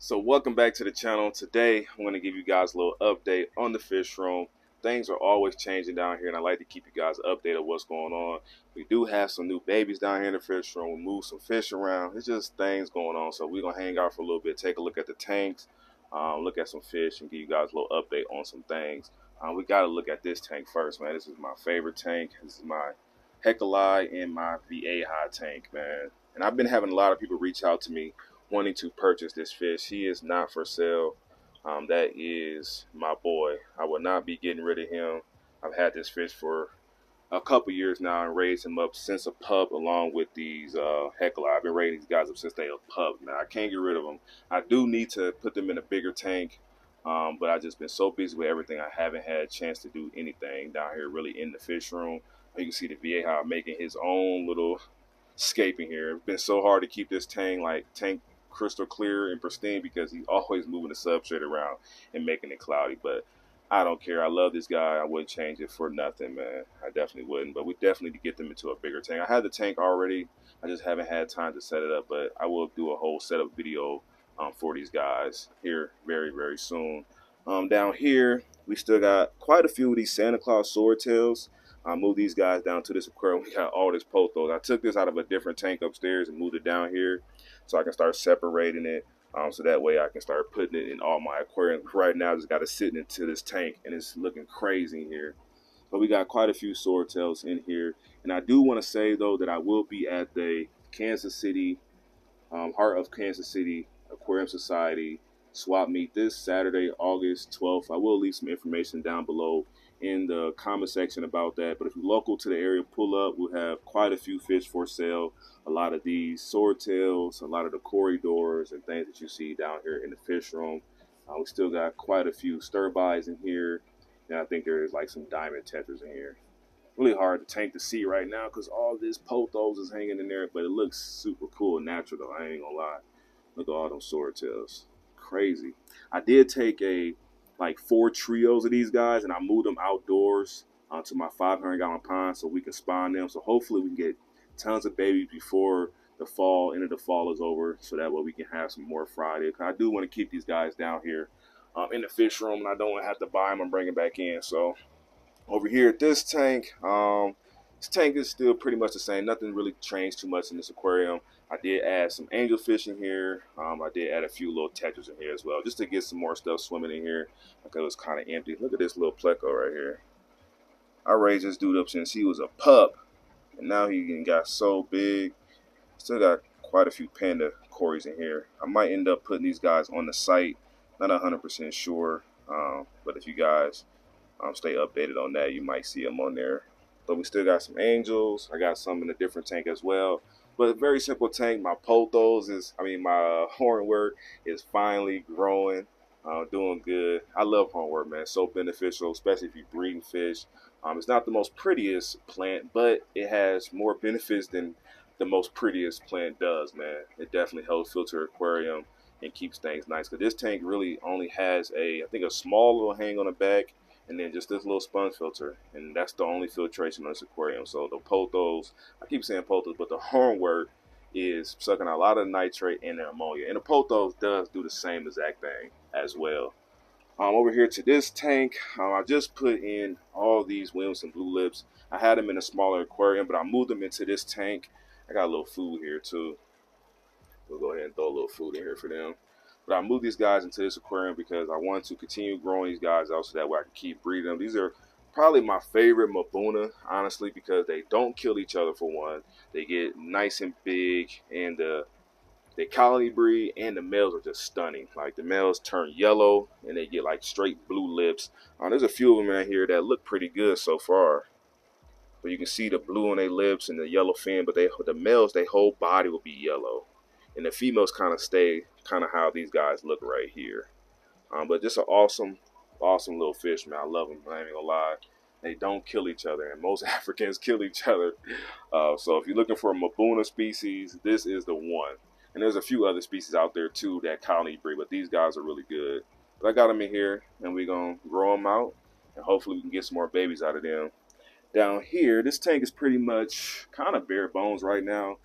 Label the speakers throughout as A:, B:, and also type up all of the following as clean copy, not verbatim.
A: So welcome back to the channel. Today I'm going to give you guys a little update on the fish room. Things are always changing down here and I like to keep you guys updated on what's going on. We do have some new babies down here in the fish room. We moved some fish around. It's just things going on. So we're going to hang out for a little bit, take a look at the tanks, look at some fish and give you guys a little update on some things. We got to look at this tank first, man. This is my favorite tank. This is my Hecali and my VA high tank, man. And I've been having a lot of people reach out to me wanting to purchase this fish. He is not for sale. That is my boy. I will not be getting rid of him. I've had this fish for a couple years now and raised him up since a pup along with these Hecla. I've been raising these guys up since they were pups, man. I can't get rid of them. I do need to put them in a bigger tank, but I've just been so busy with everything. I haven't had a chance to do anything down here really in the fish room. You can see the VA how making his own little escaping here. It's been so hard to keep this tank crystal clear and pristine because he's always moving the substrate around and making it cloudy. But I don't care. I love this guy. I wouldn't change it for nothing, man. I definitely wouldn't. But we definitely need to get them into a bigger tank. I had the tank already. I just haven't had time to set it up. But I will do a whole setup video for these guys here very, very soon. Down here, we still got quite a few of these Santa Claus swordtails. I moved these guys down to this aquarium. We got all this pothos. I took this out of a different tank upstairs and moved it down here so I can start separating it. So that way I can start putting it in all my aquariums. Right now I just got it sitting into this tank and it's looking crazy in here. But we got quite a few swordtails in here. And I do want to say though that I will be at the Kansas City, Heart of Kansas City Aquarium Society swap meet this Saturday, August 12th. I will leave some information down below in the comment section about that. But if you're local to the area, pull up. We'll have quite a few fish for sale. A lot of these swordtails, a lot of the corridors and things that you see down here in the fish room. We still got quite a few stir-bys in here. And I think there is like some diamond tetras in here. Really hard to tank to see right now because all this pothos is hanging in there, but it looks super cool and natural though. I ain't gonna lie. Look at all them swordtails. Crazy. I did take like 4 trios of these guys and I moved them outdoors to my 500-gallon pond so we can spawn them. So hopefully we can get tons of babies before the fall, end of the fall is over, so that way we can have some more Friday. I do want to keep these guys down here in the fish room and I don't want to have to buy them and bring them back in. So over here at this tank is still pretty much the same. Nothing really changed too much in this aquarium. I did add some angelfish in here. I did add a few little tetras in here as well, just to get some more stuff swimming in here because it was kind of empty. Look at this little pleco right here. I raised this dude up since he was a pup, and now he got so big. Still got quite a few panda cories in here. I might end up putting these guys on the site. Not 100% sure, but if you guys stay updated on that, you might see them on there. But we still got some angels. I got some in a different tank as well. But a very simple tank. My my hornwort is finally growing, doing good. I love hornwort, man. It's so beneficial, especially if you're breeding fish. It's not the most prettiest plant, but it has more benefits than the most prettiest plant does, man. It definitely helps filter aquarium and keeps things nice. Because this tank really only has I think a small little hang on the back and then just this little sponge filter, and that's the only filtration on this aquarium. So the pothos, I keep saying pothos, but the hornwort is sucking out a lot of nitrate and the ammonia, and the pothos does do the same exact thing as well. Over here to this tank, I just put in all these Williamson blue lips. I had them in a smaller aquarium, but I moved them into this tank. I got a little food here too. We'll go ahead and throw a little food in here for them. But I moved these guys into this aquarium because I want to continue growing these guys out so that way I can keep breeding them. These are probably my favorite Mabuna, honestly, because they don't kill each other for one. They get nice and big, and they colony breed, and the males are just stunning. Like the males turn yellow, and they get like straight blue lips. There's a few of them in here that look pretty good so far. But you can see the blue on their lips and the yellow fin, but the males, their whole body will be yellow. And the females kind of stay kind of how these guys look right here. But just an awesome little fish, man. I love them. I ain't gonna lie. They don't kill each other, and most Africans kill each other. So if you're looking for a Mabuna species, this is the one. And there's a few other species out there too that colony breed, but these guys are really good. But I got them in here, and we're gonna grow them out, and hopefully we can get some more babies out of them. Down here, this tank is pretty much kind of bare bones right now.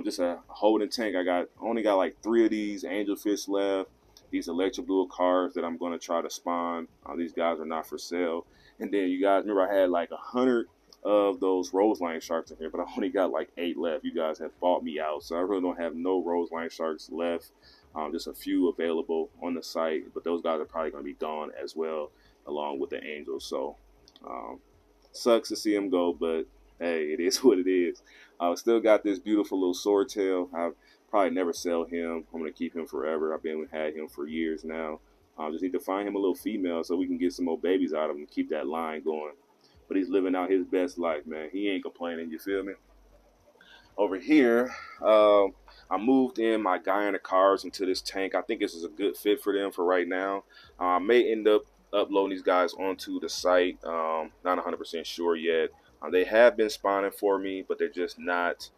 A: Just a holding tank. Only got like 3 of these angelfish left. these electric blue cars that I'm going to try to spawn. These guys are not for sale. And then you guys remember I had like 100 of those roseline sharks in here, but I only got like 8 left. You guys have bought me out, so I really don't have no roseline sharks left. Just a few available on the site, but those guys are probably going to be gone as well, along with the angels. So sucks to see them go, but hey, it is what it is. I still got this beautiful little swordtail. I've probably never sell him. I'm gonna keep him forever. I've been had him for years now. I just need to find him a little female so we can get some more babies out of him and keep that line going. But he's living out his best life, man. He ain't complaining. You feel me? Over here, I moved in my Guyana cars into this tank. I think this is a good fit for them for right now. I may end up uploading these guys onto the site. Not 100% sure yet. They have been spawning for me, but they're just not.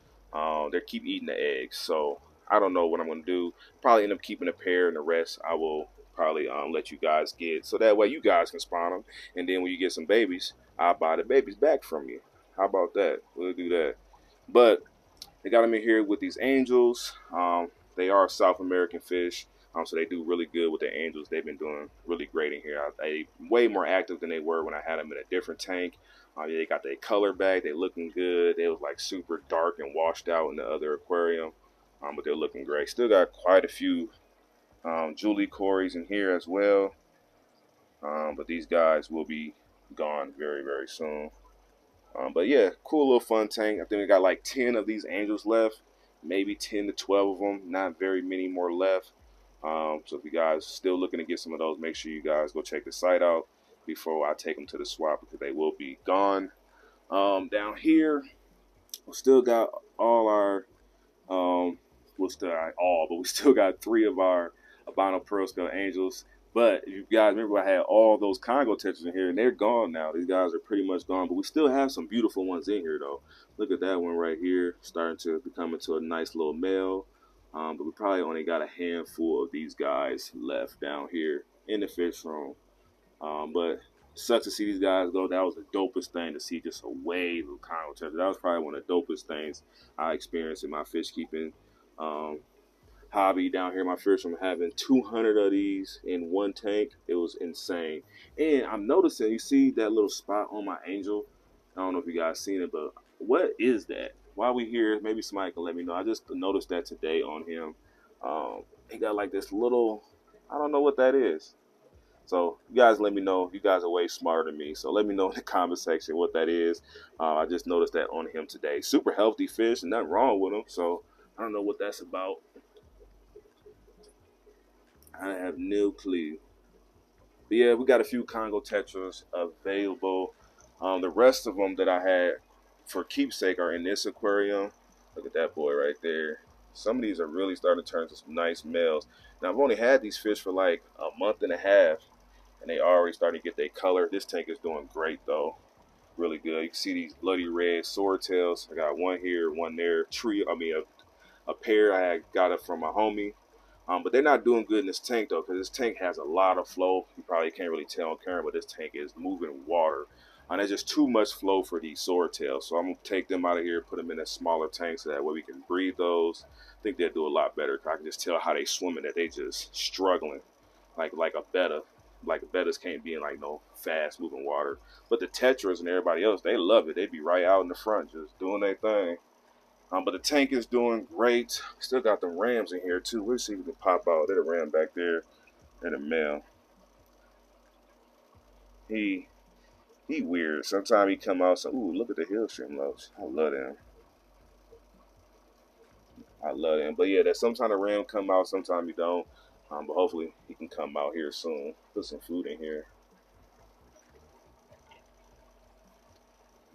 A: They keep eating the eggs, so I don't know what I'm going to do. Probably end up keeping a pair, and the rest I will probably let you guys get, so that way you guys can spawn them. And then when you get some babies, I'll buy the babies back from you. How about that? We'll do that. But they got them in here with these angels. They are South American fish, so they do really good with the angels. They've been doing really great in here. They way more active than they were when I had them in a different tank. They got their color back. They looking good. They was like super dark and washed out in the other aquarium, but they're looking great. Still got quite a few Julie Corys in here as well, but these guys will be gone very, very soon. But yeah, cool little fun tank. I think we got like 10 of these angels left, maybe 10 to 12 of them. Not very many more left. So if you guys still looking to get some of those, make sure you guys go check the site out before I take them to the swap, because they will be gone. Down here, we still got all our, well, still not all, but we still got 3 of our albino pearl scale angels. But if you guys remember, I had all those Congo tetras in here, and they're gone now. These guys are pretty much gone, but we still have some beautiful ones in here, though. Look at that one right here, starting to become into a nice little male. But we probably only got a handful of these guys left down here in the fish room. But sucks to see these guys go. That was the dopest thing to see, just a wave of Congo tetras. That was probably one of the dopest things I experienced in my fish keeping hobby down here. My fish room having 200 of these in one tank. It was insane. And I'm noticing, you see that little spot on my angel? I don't know if you guys seen it, but what is that? While we here, maybe somebody can let me know. I just noticed that today on him. He got like this little, I don't know what that is. So you guys let me know. You guys are way smarter than me, so let me know in the comment section what that is. I just noticed that on him today. Super healthy fish, and nothing wrong with him. So I don't know what that's about. I have no clue. But yeah, we got a few Congo tetras available. The rest of them that I had for keepsake are in this aquarium. Look at that boy right there. Some of these are really starting to turn into some nice males. Now, I've only had these fish for like a month and a half, and they already starting to get their color. This tank is doing great, though. Really good. You can see these bloody red swordtails. I got one here, one there. A pair. I got it from my homie. But they're not doing good in this tank, though, because this tank has a lot of flow. You probably can't really tell on camera, but this tank is moving water. And there's just too much flow for these swordtails. So I'm going to take them out of here, put them in a smaller tank so that way we can breed those. I think they'll do a lot better. I can just tell how they swimming, that they just struggling like a betta. Like bettas can't be in like no fast moving water. But the tetras and everybody else, they love it. They be right out in the front just doing their thing. But the tank is doing great. Still got the rams in here too. We'll see if we can pop out. There's a ram back there and a male. He weird. Sometimes he come out. So, ooh, look at the hill stream lows. I love them. I love them. But yeah, that sometimes the ram come out, sometimes he don't. But hopefully he can come out here soon. Put some food in here.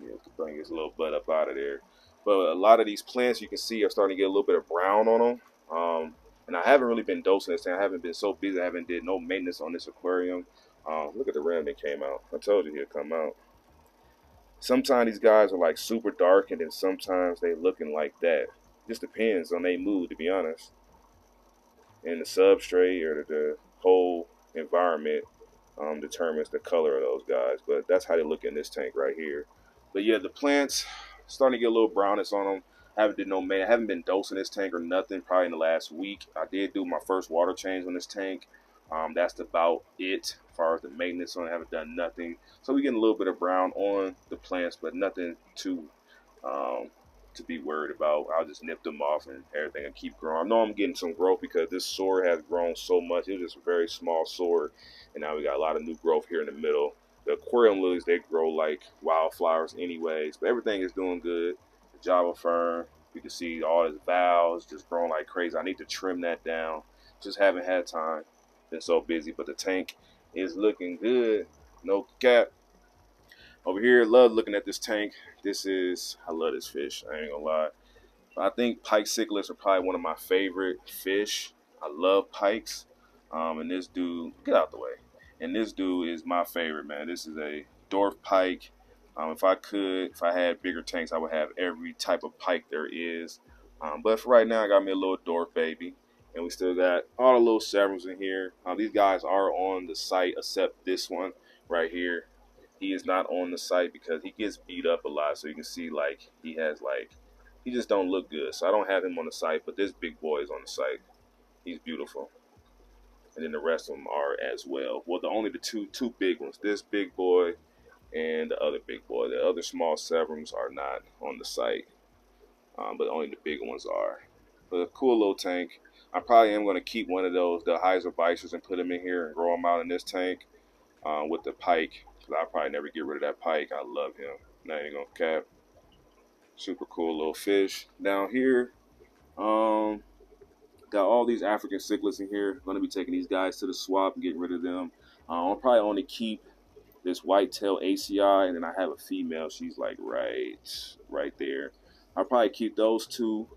A: Yeah, to bring his little butt up out of there. But a lot of these plants you can see are starting to get a little bit of brown on them. And I haven't really been dosing this thing. I haven't been so busy. I haven't did no maintenance on this aquarium. Look at the ram that came out. I told you he'd come out. Sometimes these guys are like super dark, and then sometimes they looking like that. Just depends on their mood, to be honest. And the substrate or the whole environment determines the color of those guys. But that's how they look in this tank right here. But yeah, the plants starting to get a little brownness on them. I haven't been dosing this tank or nothing probably in the last week. I did do my first water change on this tank. That's about it as far as the maintenance on it. I haven't done nothing. So we're getting a little bit of brown on the plants, but nothing too um, to be worried about. I'll just nip them off and everything and keep growing. I know I'm getting some growth because this sword has grown so much. It was just a very small sword, and now we got a lot of new growth here in the middle. The aquarium lilies, they grow like wildflowers anyways, but everything is doing good. The Java fern, you can see all his valves just growing like crazy. I need to trim that down. Just haven't had time. Been so busy, but the tank is looking good. No cap. Over here, love looking at this tank. I love this fish. I ain't gonna lie. I think pike cichlids are probably one of my favorite fish. I love pikes. And this dude, get out the way. And this dude is my favorite, man. This is a dwarf pike. If I had bigger tanks, I would have every type of pike there is. But for right now, I got me a little dwarf baby. And we still got all the little severums in here. These guys are on the site, except this one right here. He is not on the site because he gets beat up a lot. So you can see, like, he just don't look good. So I don't have him on the site, but this big boy is on the site. He's beautiful. And then the rest of them are as well. Well, the two big ones. This big boy and the other big boy. The other small severums are not on the site, but only the big ones are. But a cool little tank. I probably am going to keep one of those, the Heiser and put them in here and grow them out in this tank with the pike. Because I'll probably never get rid of that pike. I love him. Not even going to cap. Super cool little fish. Down here, got all these African cichlids in here. Going to be taking these guys to the swap and getting rid of them. I'll probably only keep this whitetail ACI, and then I have a female. She's like right there. I'll probably keep those two,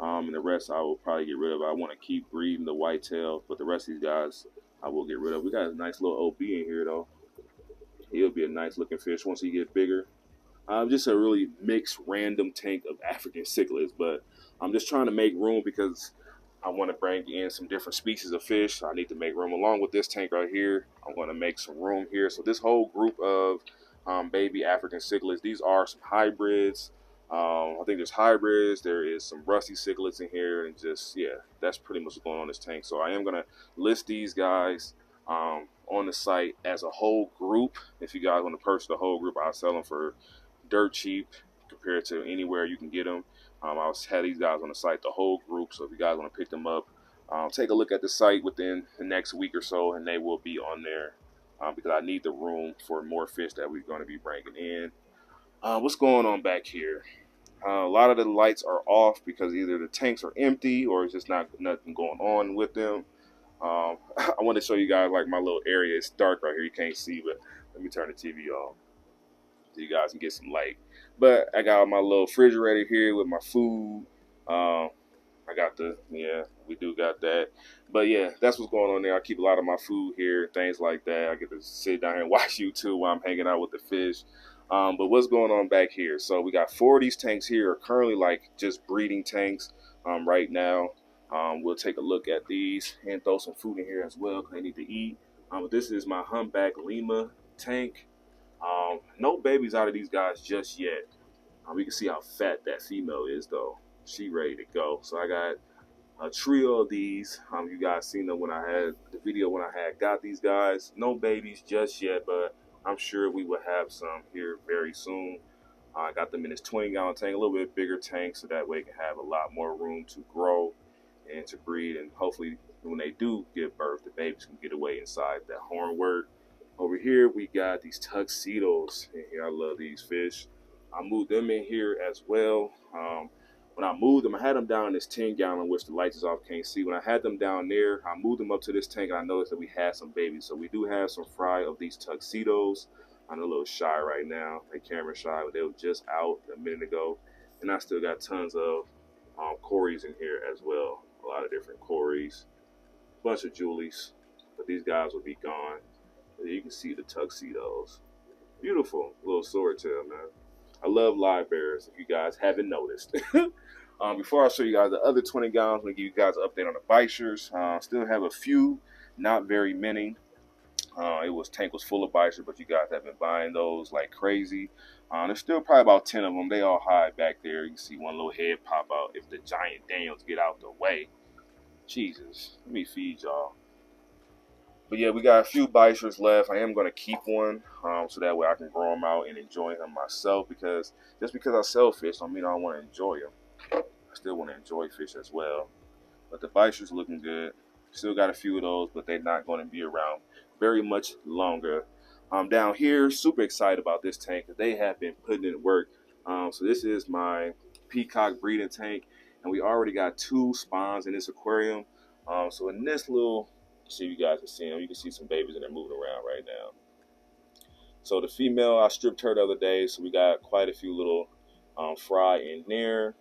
A: and the rest I will probably get rid of. I want to keep breeding the whitetail, but the rest of these guys I will get rid of. We got a nice little OB in here though. He'll be a nice looking fish once he get bigger. Just a really mixed random tank of African cichlids, but I'm just trying to make room because I want to bring in some different species of fish. So I need to make room along with this tank right here. I'm going to make some room here. So this whole group of baby African cichlids, these are some hybrids. I think there's hybrids. There is some rusty cichlids in here, and just, yeah, that's pretty much what's going on in this tank. So I am going to list these guys on the site as a whole group. If you guys want to purchase the whole group, I'll sell them for dirt cheap compared to anywhere you can get them. I had these guys on the site, the whole group, so if you guys want to pick them up, take a look at the site within the next week or so, and they will be on there because I need the room for more fish that we're going to be bringing in. What's going on back here? A lot of the lights are off because either the tanks are empty or it's just nothing going on with them. I want to show you guys like my little area. It's dark right here, you can't see, but let me turn the TV on so you guys can get some light. But I got my little refrigerator here with my food. I got we do got that. But yeah, that's what's going on there. I keep a lot of my food here, things like that. I get to sit down here and watch YouTube while I'm hanging out with the fish. But what's going on back here? So we got 4 of these tanks here are currently like just breeding tanks right now. We'll take a look at these and throw some food in here as well because they need to eat. But this is my humpback Lima tank. No babies out of these guys just yet. We can see how fat that female is though. She ready to go. So I got a trio of these. You guys seen them when I had the video when I had got these guys. No babies just yet, but I'm sure we will have some here very soon. I got them in this 20-gallon tank, a little bit bigger tank, so that way it can have a lot more room to grow and to breed. And hopefully when they do give birth, the babies can get away inside that hornwort. Over here, we got these tuxedos in here. I love these fish. I moved them in here as well. When I moved them, I had them down in this 10-gallon, which the lights is off, can't see. When I had them down there, I moved them up to this tank, and I noticed that we had some babies. So we do have some fry of these tuxedos. I'm a little shy right now. They camera shy, but they were just out a minute ago. And I still got tons of Corys in here as well. A lot of different Corys, bunch of Julies, but these guys will be gone. You can see the tuxedos. Beautiful little swordtail, man. I love live bears, if you guys haven't noticed. Before I show you guys the other 20 gallons, I'm going to give you guys an update on the Bichers. Still have a few, not very many. Tank was full of Bichers, but you guys have been buying those like crazy. There's still probably about 10 of them. They all hide back there. You can see one little head pop out if the giant Daniels get out the way. Jesus, let me feed y'all. But yeah, we got a few bysters left. I am going to keep one so that way I can grow them out and enjoy them myself. Because just because I sell fish don't mean I don't want to enjoy them. I still want to enjoy fish as well. But the bysters looking good. Still got a few of those, but they're not going to be around very much longer. Down here, super excited about this tank because they have been putting in work. So this is my peacock breeding tank, and we already got 2 spawns in this aquarium. So in this little, see you guys can see them. You can see some babies and they're moving around right now. So the female, I stripped her the other day, so we got quite a few little fry in there.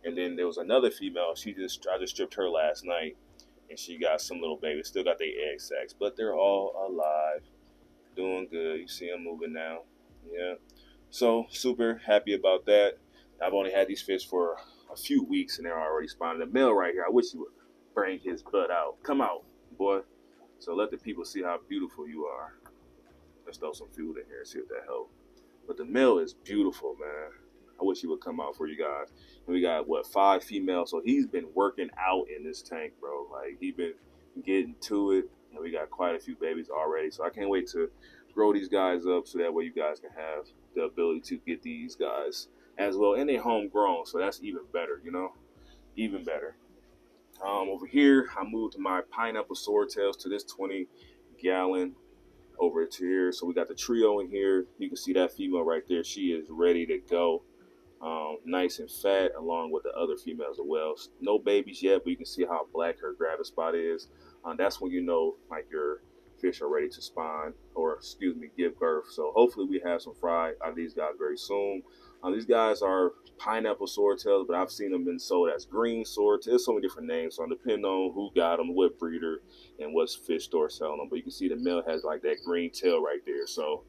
A: And then there was another female. I just stripped her last night, and she got some little babies. Still got their egg sacs, but they're all alive, doing good. You see them moving now. Yeah. So super happy about that. I've only had these fish for a few weeks, and they're already spawning. The male right here, I wish he would bring his butt out. Come out, boy. So let the people see how beautiful you are. Let's throw some food in here and see if that helps. But the male is beautiful, man. I wish he would come out for you guys. And we got, what, 5 females. So he's been working out in this tank, bro. Like, he's been getting to it. And we got quite a few babies already. So I can't wait to grow these guys up so that way you guys can have the ability to get these guys as well. And they're homegrown, so that's even better, you know? Even better. Over here, I moved my pineapple swordtails to this 20-gallon over to here. So we got the trio in here. You can see that female right there. She is ready to go. Nice and fat, along with the other females as well. No babies yet, but you can see how black her gravid spot is. That's when you know like your fish are ready to spawn, or excuse me, give birth. So hopefully we have some fry out of these guys very soon. These guys are pineapple swordtails, but I've seen them been sold as green swordtails. There's so many different names, so depending on who got them, what breeder, and what fish store selling them. But you can see the male has like that green tail right there. So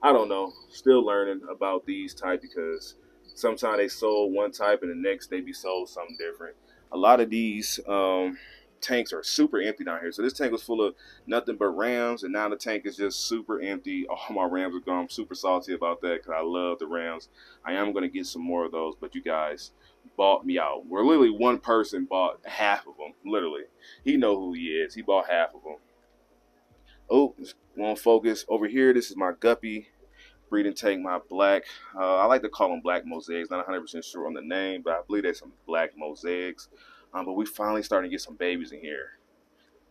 A: I don't know. Still learning about these type because sometimes they sold one type and the next they be sold something different. A lot of these tanks are super empty down here. So this tank was full of nothing but rams, and now the tank is just super empty. All my rams are gone. I'm super salty about that because I love the rams. I am going to get some more of those, but you guys bought me out. Where literally one person bought half of them. Literally. He know who he is. He bought half of them. Oh, won't focus. Over here, this is my guppy breeding tank, my black. I like to call them black mosaics. Not 100% sure on the name, but I believe there's some black mosaics. But we finally starting to get some babies in here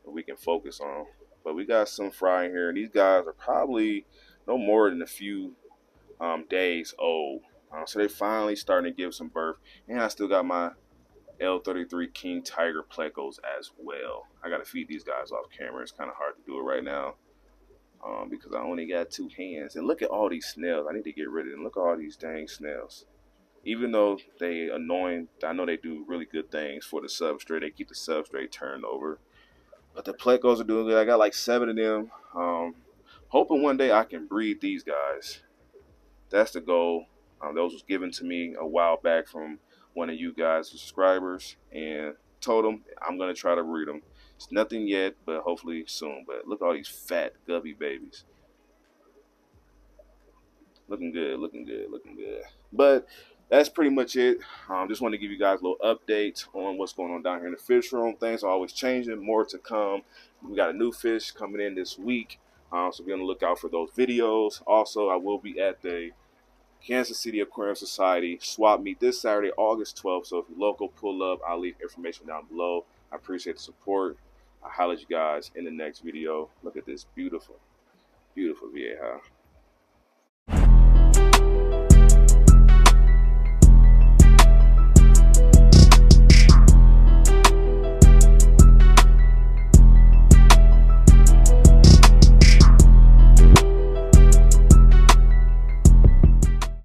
A: that we can focus on. But we got some fry in here. And these guys are probably no more than a few days old. So they're finally starting to give some birth. And I still got my L33 King Tiger plecos as well. I got to feed these guys off camera. It's kind of hard to do it right now. Because I only got 2 hands. And look at all these snails. I need to get rid of them. Look at all these dang snails. Even though they annoying, I know they do really good things for the substrate. They keep the substrate turned over. But the plecos are doing good. I got like 7 of them. Hoping one day I can breed these guys. That's the goal. Those was given to me a while back from one of you guys, subscribers, and told them I'm going to try to breed them. It's nothing yet, but hopefully soon. But look at all these fat, gubby babies. Looking good, looking good, looking good. But that's pretty much it. Just want to give you guys a little update on what's going on down here in the fish room. Things are always changing, more to come. We got a new fish coming in this week, so be on the lookout for those videos. Also, I will be at the Kansas City Aquarium Society swap meet this Saturday, August 12th. So if you're local, pull up. I'll leave information down below. I appreciate the support. I'll holler at you guys in the next video. Look at this beautiful, beautiful vieja.